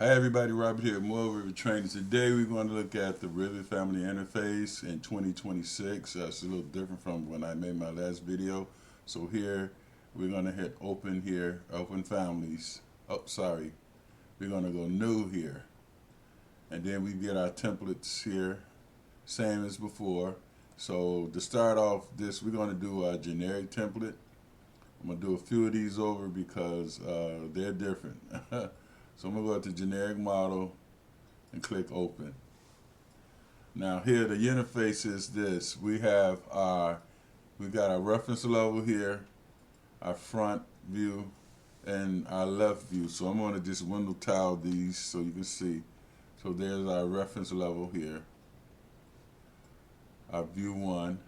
Hi everybody, Robert here, more Revit Training. Today we're going to look at the Revit Family Interface in 2026. It's a little different from when I made my last video. So here, we're going to hit open here, open families. Oh, sorry. We're going to go new here. And then we get our templates here, same as before. So to start off this, we're going to do a generic template. I'm going to do a few of these over because they're different. So I'm going to go to generic model and click open. Now here the interface is this. We got our reference level here, our front view, and our left view. So I'm going to just window tile these so you can see. So there's our reference level here, our view 1,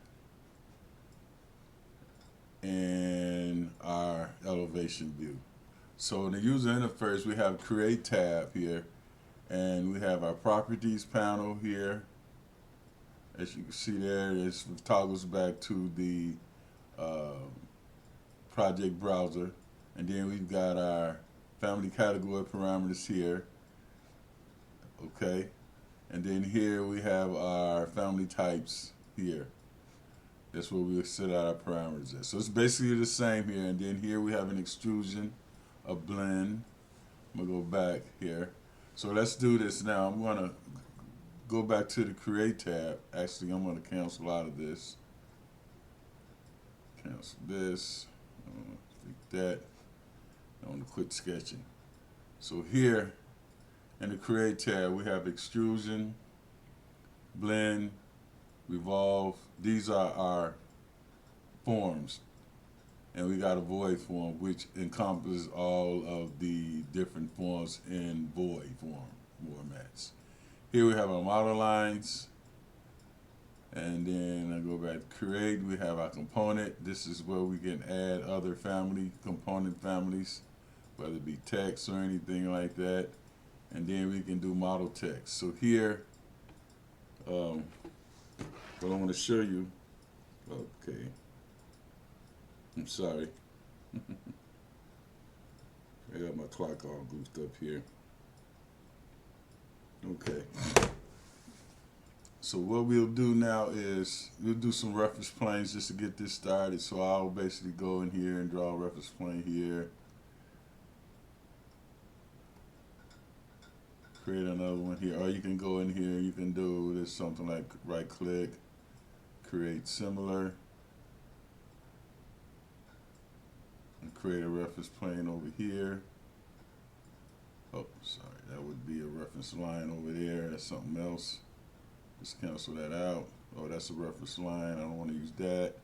and our elevation view. So in the user interface, we have Create tab here, and we have our Properties panel here. As you can see there, it toggles back to the project browser. And then we've got our family category parameters here. Okay. And then here we have our family types here. That's where we'll set out our parameters at. So it's basically the same here. And then here we have an extrusion, a blend. I'm gonna go back here. So let's do this now. I'm gonna go back to the Create tab. Actually, I'm gonna cancel out of this. Cancel this. That. I want to quit sketching. So here in the Create tab, we have extrusion, blend, revolve. These are our forms. And we got a void form, which encompasses all of the different forms in void formats. Here we have our model lines. And then I go back to create. We have our component. This is where we can add other component families, whether it be text or anything like that. And then we can do model text. So here, what I want to show you, okay. I'm sorry. I got my clock all goofed up here. Okay. So what we'll do now is we'll do some reference planes just to get this started. So I'll basically go in here and draw a reference plane here. Create another one here. Or you can go in here, you can do this something like right click, create similar. And create a reference plane over here. Oh, sorry, that would be a reference line over there. That's something else. Just cancel that out. Oh, that's a reference line. I don't want to use that.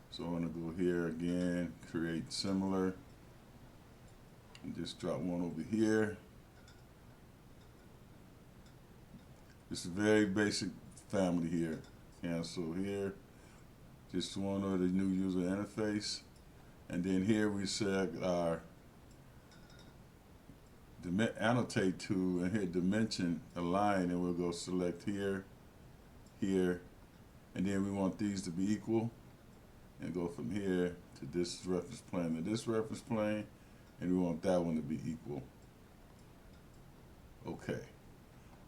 So I'm going to go here again, create similar, and just drop one over here. It's a very basic family here. Cancel here. Just one of the new user interface. And then here we select our annotate to and hit dimension align, and we'll go select here, here, and then we want these to be equal, and go from here to this reference plane to this reference plane, and we want that one to be equal. Okay.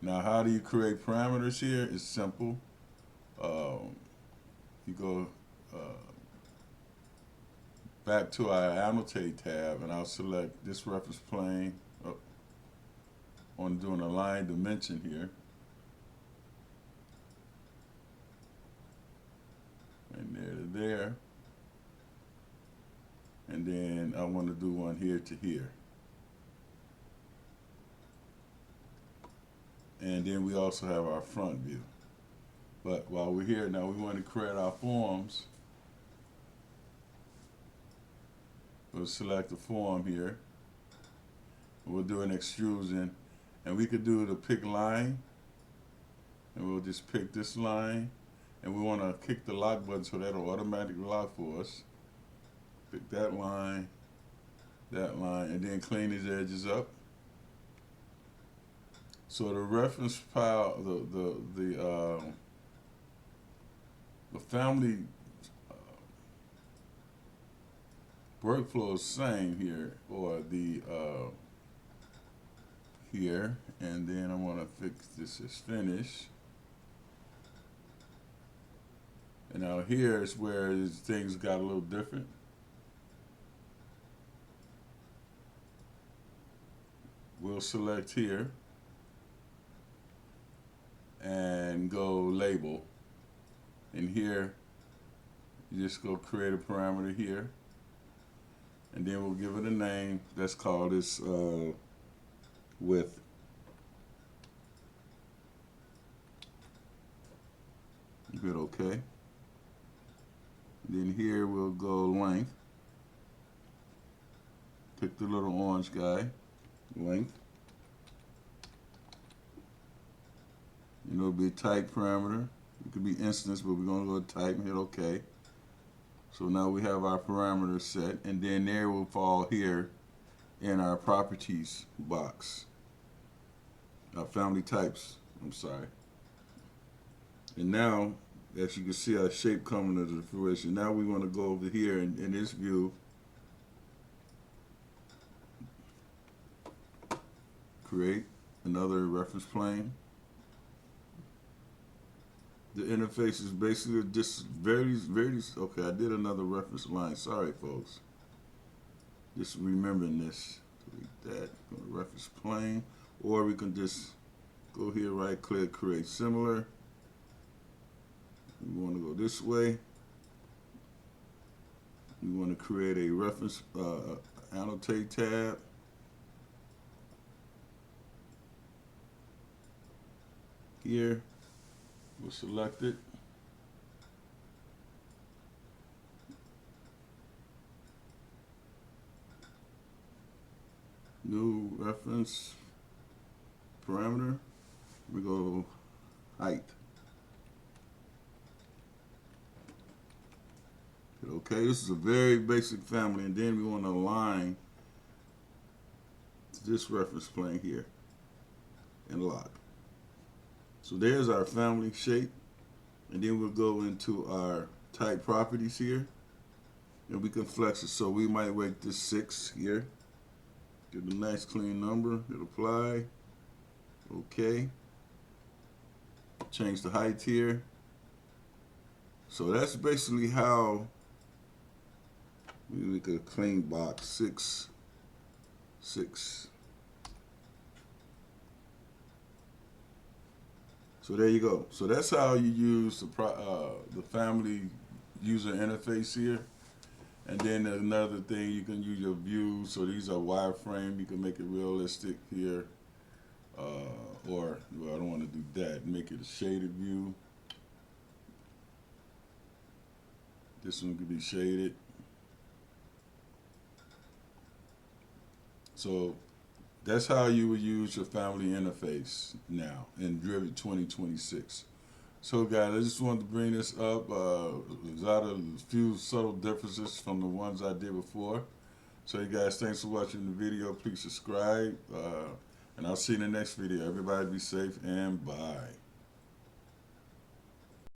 Now, how do you create parameters here? It's simple. You go back to our annotate tab, and I'll select this reference plane. On doing a line dimension here. And there to there. And then I want to do one here to here. And then we also have our front view. But while we're here now, we want to create our forms. We'll select the form here. We'll do an extrusion. And we could do the pick line, and we'll just pick this line, and we want to kick the lock button so that'll automatically lock for us. Pick that line, and then clean these edges up. So the reference file, the family workflow is same here, or the here, and then I want to fix this as finish. And now here is where things got a little different. We'll select here and go label. And here, you just go create a parameter here. And then we'll give it a name. Let's call this width. Hit OK. Then here we'll go length. Pick the little orange guy. Length. And it'll be a type parameter. It could be instance, but we're going to go type and hit OK. So now we have our parameters set, and then there will fall here in our properties box. Our family types, I'm sorry. And now, as you can see, our shape coming into fruition. Now we want to go over here in this view. Create another reference plane. The interface is basically just very, okay, I did another reference line. Sorry, folks. Just remembering this. Delete that. Go to reference plane. Or we can just go here, right click, create similar. We want to go this way. We want to create a reference annotate tab. Here, we'll select it. New reference parameter. We go height. Hit OK. This is a very basic family, and then we want to align this reference plane here and lock. So there's our family shape, and then we'll go into our type properties here, and we can flex it. So we might make this 6 here. Get a nice clean number. Hit apply. OK. Change the height here. So that's basically how we make a clean box. 6, 6. So there you go. So that's how you use the family user interface here. And then another thing, you can use your views. So these are wireframe. You can make it realistic here. Or, well, I don't want to do that. Make it a shaded view. This one could be shaded. So that's how you would use your family interface now in Revit 2026. So guys, I just wanted to bring this up. There's a few subtle differences from the ones I did before. So you guys, thanks for watching the video. Please subscribe, and I'll see you in the next video. Everybody be safe and bye.